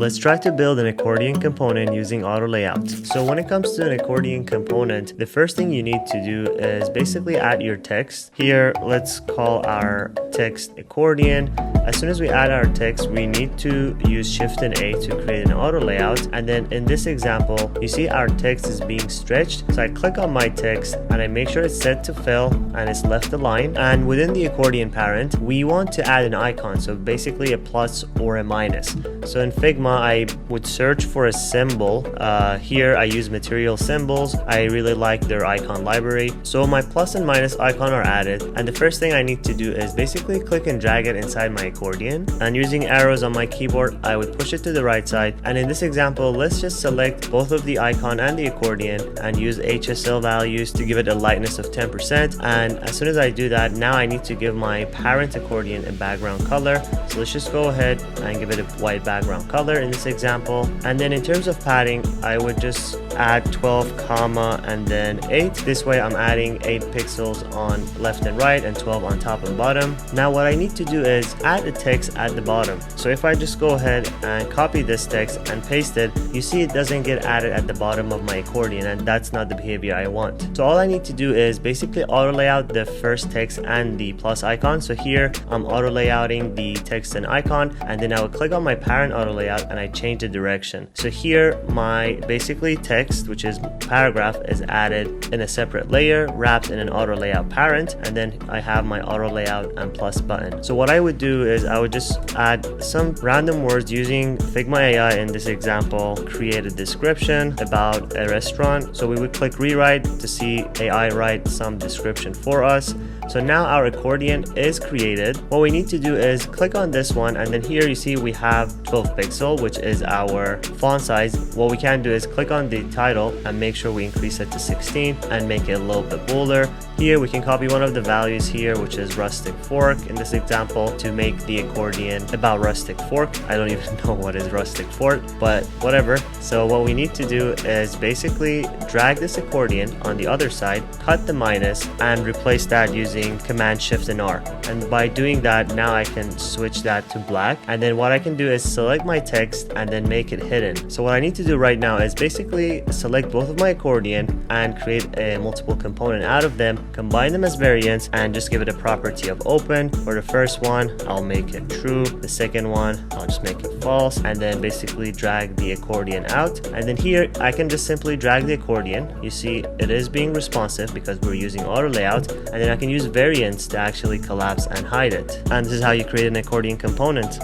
Let's try to build an accordion component using auto layout. So when it comes to an accordion component, the first thing you need to do is basically add your text. Here, let's call our text accordion. As soon as we add our text, we need to use Shift and A to create an auto layout. And then in this example, you see our text is being stretched. So I click on my text and I make sure it's set to fill and it's left aligned. And within the accordion parent, we want to add an icon. So basically a plus or a minus. So in Figma, I would search for a symbol. Here I use material symbols. I really like their icon library. So my plus and minus icon are added. And the first thing I need to do is basically click and drag it inside my accordion. And using arrows on my keyboard, I would push it to the right side. And in this example, let's just select both of the icon and the accordion and use HSL values to give it a lightness of 10%. And as soon as I do that, now I need to give my parent accordion a background color. So let's just go ahead and give it a white background color in this example. And then in terms of padding, I would just add 12 comma and then 8. This way I'm adding 8 pixels on left and right and 12 on top and bottom. Now what I need to do is add a text at the bottom. So if I just go ahead and copy this text and paste it, you see it doesn't get added at the bottom of my accordion, and that's not the behavior I want. So all I need to do is basically auto layout the first text and the plus icon. So here I'm auto layouting the text and icon, and then I would click on my parent auto layout and I change the direction. So here my basically text, which is paragraph, is added in a separate layer wrapped in an auto layout parent, and then I have my auto layout and plus button. So what I would do is I would just add some random words using Figma AI. In this example, create a description about a restaurant. So we would click rewrite to see AI write some description for us. So now our accordion is created. What we need to do is click on this one, and then here you see we have 12 pixel, which is our font size. What we can do is click on the title and make sure we increase it to 16 and make it a little bit bolder. Here we can copy one of the values here, which is rustic fork in this example, to make the accordion about rustic fork. I don't even know what is rustic fork, but whatever. So what we need to do is basically drag this accordion on the other side, cut the minus, and replace that using Command Shift and R. And by doing that, now I can switch that to black. And then what I can do is select my text and then make it hidden. So what I need to do right now is basically select both of my accordion and create a multiple component out of them, combine them as variants, and just give it a property of open. For the first one, I'll make it true. The second one, I'll just make it false, and then basically drag the accordion out. And then here I can just simply drag the accordion. You see it is being responsive because we're using auto layout, and then I can use variants to actually collapse and hide it. And this is how you create an accordion component.